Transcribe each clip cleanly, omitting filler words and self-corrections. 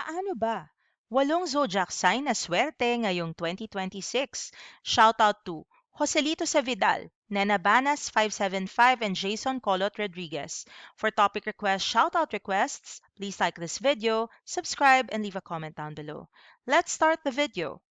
Paano ba? 8 zodiac sign na swerte ngayong 2026. Shoutout to Joselito Savidal, Nena Banas 575 and Jason Colot Rodriguez. For topic requests, shoutout requests, please like this video, subscribe, and leave a comment down below. Let's start the video.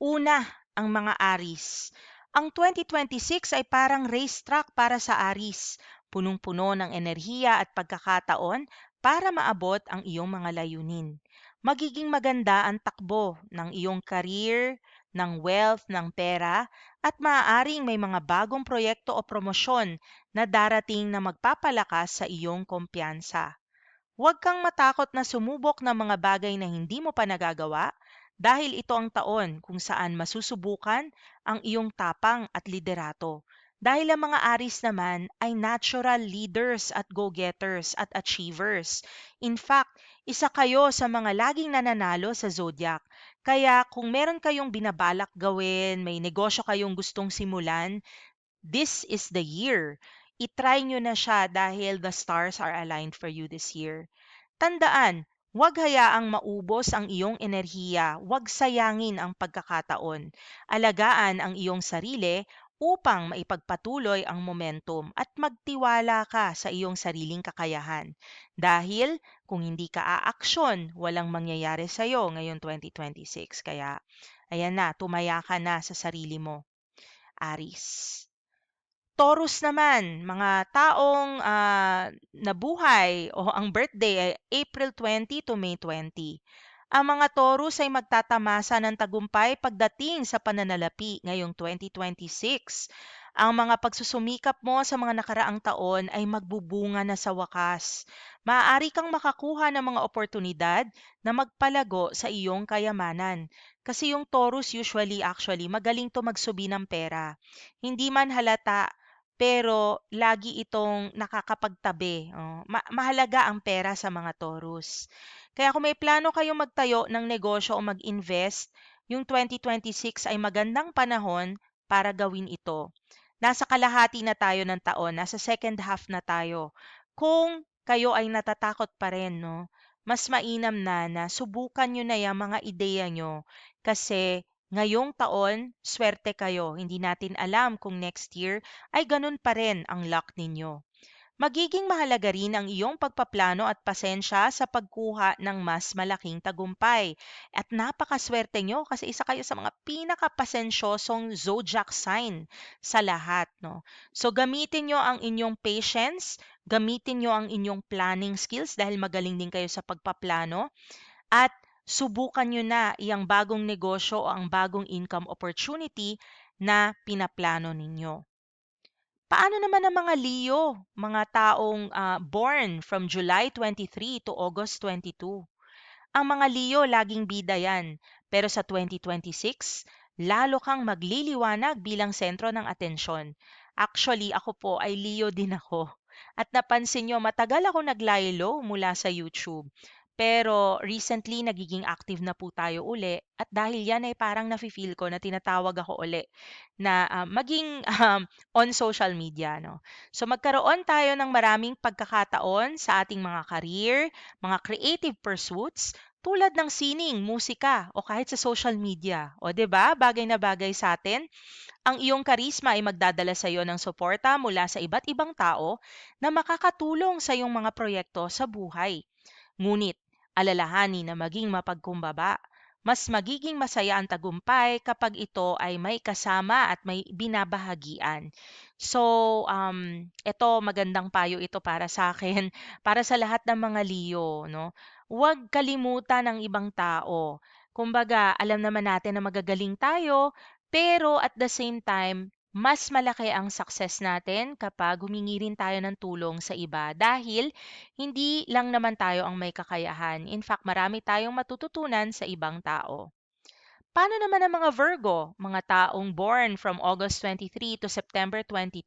Una, ang mga Aris. Ang 2026 ay parang racetrack para sa Aris, punong-puno ng enerhiya at pagkakataon para maabot ang iyong mga layunin. Magiging maganda ang takbo ng iyong career, ng wealth, ng pera, at maaaring may mga bagong proyekto o promosyon na darating na magpapalakas sa iyong kumpiyansa. Huwag kang matakot na sumubok ng mga bagay na hindi mo pa nagagawa dahil ito ang taon kung saan masusubukan ang iyong tapang at liderato. Dahil ang mga Aris naman ay natural leaders at go-getters at achievers. In fact, isa kayo sa mga laging nananalo sa zodiac. Kaya kung meron kayong binabalak gawin, may negosyo kayong gustong simulan, this is the year. I-try nyo na siya dahil the stars are aligned for you this year. Tandaan, huwag hayaang maubos ang iyong enerhiya, huwag sayangin ang pagkakataon. Alagaan ang iyong sarili upang maipagpatuloy ang momentum at magtiwala ka sa iyong sariling kakayahan. Dahil kung hindi ka aaksyon, walang mangyayari sa iyo ngayong 2026. Kaya, ayan na, tumaya ka na sa sarili mo, Aris. Taurus naman, mga taong nabuhay o ang birthday ay April 20 to May 20. Ang mga Taurus ay magtatamasa ng tagumpay pagdating sa pananalapi ngayong 2026. Ang mga pagsusumikap mo sa mga nakaraang taon ay magbubunga na sa wakas. Maaari kang makakuha ng mga oportunidad na magpalago sa iyong kayamanan. Kasi yung Taurus actually magaling to magsubi ng pera. Hindi man halata, pero lagi itong nakakapagtabi. Mahalaga ang pera sa mga Taurus. Kaya kung may plano kayong magtayo ng negosyo o mag-invest, yung 2026 ay magandang panahon para gawin ito. Nasa kalahati na tayo ng taon, nasa second half na tayo. Kung kayo ay natatakot pa rin, no, mas mainam na subukan nyo na yung mga ideya nyo kasi ngayong taon, swerte kayo. Hindi natin alam kung next year ay ganun pa rin ang luck ninyo. Magiging mahalaga rin ang iyong pagpaplano at pasensya sa pagkuha ng mas malaking tagumpay. At napakaswerte nyo kasi isa kayo sa mga pinakapasensyosong zodiac sign sa lahat. No? So gamitin nyo ang inyong patience, gamitin nyo ang inyong planning skills dahil magaling din kayo sa pagpaplano at subukan nyo na iyang bagong negosyo o ang bagong income opportunity na pinaplano ninyo. Paano naman ang mga Leo, mga taong born from July 23 to August 22? Ang mga Leo laging bida yan, pero sa 2026, lalo kang magliliwanag bilang sentro ng atensyon. Actually, ako po ay Leo din ako. At napansin nyo, matagal ako naglaylo mula sa YouTube. Pero recently, nagiging active na po tayo uli. At dahil yan ay parang nafe-feel ko na tinatawag ako uli na maging on social media. No? So magkaroon tayo ng maraming pagkakataon sa ating mga career, mga creative pursuits, tulad ng sining, musika, o kahit sa social media. O 'di ba? Bagay na bagay sa atin. Ang iyong karisma ay magdadala sa iyo ng suporta mula sa iba't ibang tao na makakatulong sa iyong mga proyekto sa buhay. Ngunit, alalahanin na maging mapagkumbaba. Mas magiging masaya ang tagumpay kapag ito ay may kasama at may binabahagian. So, ito magandang payo ito para sa akin, para sa lahat ng mga Leo, no? Huwag kalimutan ng ibang tao. Kumbaga, alam naman natin na magagaling tayo, pero at the same time, mas malaki ang success natin kapag humingi rin tayo ng tulong sa iba dahil hindi lang naman tayo ang may kakayahan. In fact, marami tayong matututunan sa ibang tao. Paano naman ang mga Virgo, mga taong born from August 23 to September 22?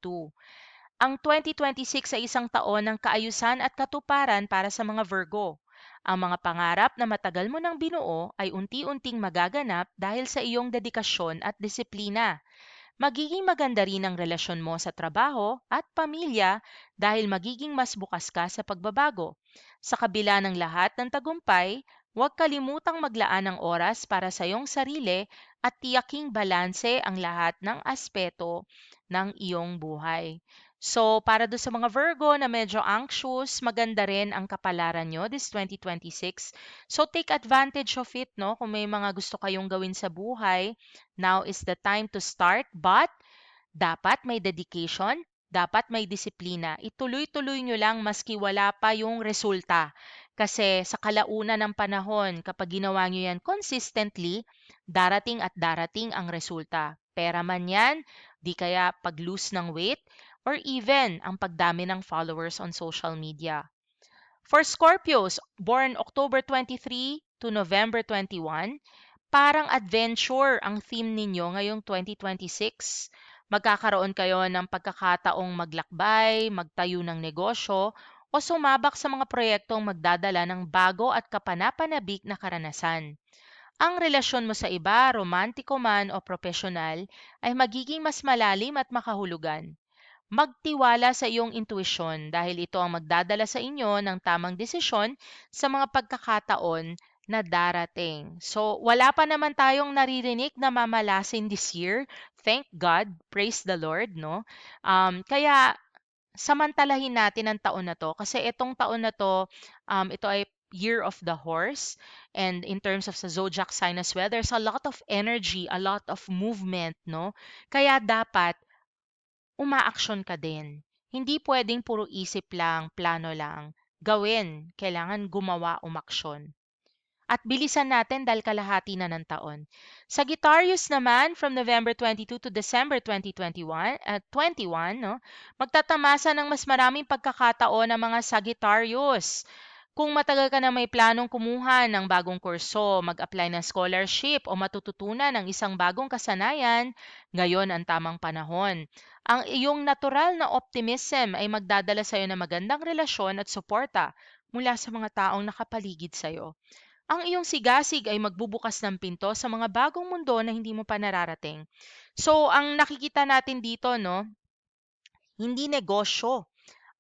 Ang 2026 ay isang taon ng kaayusan at katuparan para sa mga Virgo. Ang mga pangarap na matagal mo nang binuo ay unti-unting magaganap dahil sa iyong dedikasyon at disiplina. Magiging maganda rin ang relasyon mo sa trabaho at pamilya dahil magiging mas bukas ka sa pagbabago. Sa kabila ng lahat ng tagumpay, huwag kalimutang maglaan ng oras para sa iyong sarili at tiyaking balanse ang lahat ng aspeto ng iyong buhay. So, para do sa mga Virgo na medyo anxious, maganda rin ang kapalaran nyo this 2026. So, take advantage of it, no? Kung may mga gusto kayong gawin sa buhay, now is the time to start. But, dapat may dedication, dapat may disiplina. Ituloy-tuloy nyo lang maski wala pa yung resulta. Kasi sa kalaunan ng panahon, kapag ginawa nyo yan consistently, darating at darating ang resulta. Pera man yan, di kaya pag-lose ng weight, or even ang pagdami ng followers on social media. For Scorpios, born October 23 to November 21, parang adventure ang theme ninyo ngayong 2026. Magkakaroon kayo ng pagkakataong maglakbay, magtayo ng negosyo, o sumabak sa mga proyektong magdadala ng bago at kapanapanabik na karanasan. Ang relasyon mo sa iba, romantiko man o profesional, ay magiging mas malalim at makahulugan. Magtiwala sa iyong intuisyon dahil ito ang magdadala sa inyo ng tamang desisyon sa mga pagkakataon na darating. So, wala pa naman tayong naririnig na mamalasin this year. Thank God. Praise the Lord, no? Kaya, samantalahin natin ang taon na to. Kasi itong taon na to, ito ay year of the horse. And in terms of sa zodiac sign as well, there's a lot of energy, a lot of movement, no? Kaya dapat umaaksyon ka din. Hindi pwedeng puro isip lang, plano lang. Gawin, kailangan gumawa, umaksyon. At bilisan natin dahil kalahati na ng taon. Sagittarius naman, from November 22 to December 2021, no, magtatamasa ng mas maraming pagkakataon ng mga Sagittarius. Kung matagal ka na may planong kumuha ng bagong kurso, mag-apply ng scholarship o matututunan ng isang bagong kasanayan, ngayon ang tamang panahon. Ang iyong natural na optimism ay magdadala sa iyo ng magandang relasyon at suporta mula sa mga taong nakapaligid sa iyo. Ang iyong sigasig ay magbubukas ng pinto sa mga bagong mundo na hindi mo pa nararating. So, ang nakikita natin dito, no, hindi negosyo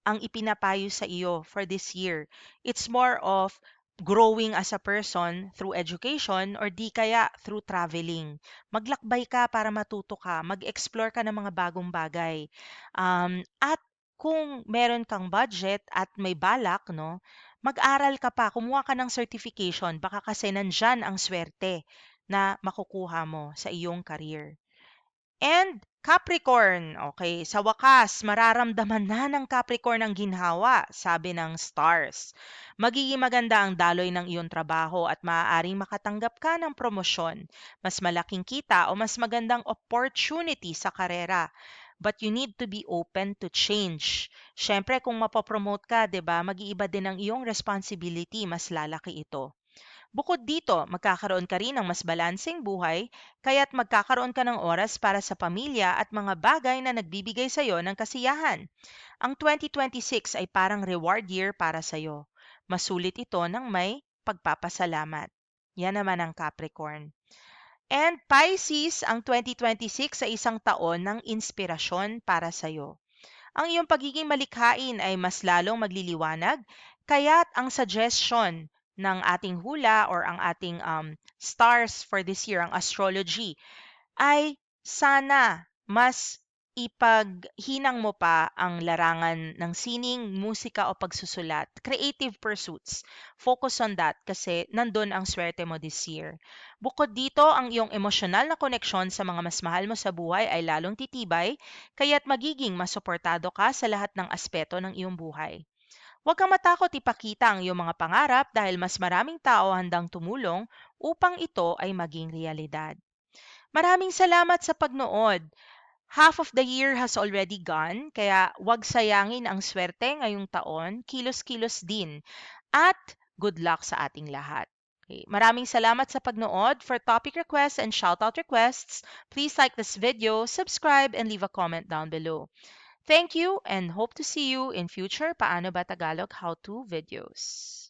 ang ipinapayo sa iyo for this year. It's more of growing as a person through education or di kaya through traveling. Maglakbay ka para matuto ka, mag-explore ka ng mga bagong bagay. At kung meron kang budget at may balak, no, mag-aral ka pa, kumuha ka ng certification, baka kasi nandyan ang swerte na makukuha mo sa iyong career. And Capricorn, okay, sa wakas, mararamdaman na ng Capricorn ang ginhawa, sabi ng stars. Magiging maganda ang daloy ng iyong trabaho at maaaring makatanggap ka ng promosyon, mas malaking kita o mas magandang opportunity sa karera. But you need to be open to change. Siyempre, kung mapopromote ka, 'di ba, mag-iiba din ang iyong responsibility, mas lalaki ito. Bukod dito, magkakaroon ka rin ng mas balanseng buhay, kaya't magkakaroon ka ng oras para sa pamilya at mga bagay na nagbibigay sa iyo ng kasiyahan. Ang 2026 ay parang reward year para sa iyo. Masulit ito ng may pagpapasalamat. Yan naman ang Capricorn. And Pisces, ang 2026 ay isang taon ng inspirasyon para sa iyo. Ang iyong pagiging malikhain ay mas lalong magliliwanag, kaya't ang suggestion ng ating hula or ang ating stars for this year, ang astrology, ay sana mas ipaghinang mo pa ang larangan ng sining, musika o pagsusulat. Creative pursuits. Focus on that kasi nandun ang swerte mo this year. Bukod dito, ang iyong emosyonal na koneksyon sa mga mas mahal mo sa buhay ay lalong titibay, kaya't magiging masuportado ka sa lahat ng aspeto ng iyong buhay. Huwag kang matakot ipakita ang iyong mga pangarap dahil mas maraming tao handang tumulong upang ito ay maging realidad. Maraming salamat sa pagnood. Half of the year has already gone, kaya wag sayangin ang swerte ngayong taon, kilos-kilos din. At good luck sa ating lahat. Okay. Maraming salamat sa pagnood. For topic requests and shoutout requests, please like this video, subscribe, and leave a comment down below. Thank you and hope to see you in future Paano ba Tagalog how-to videos.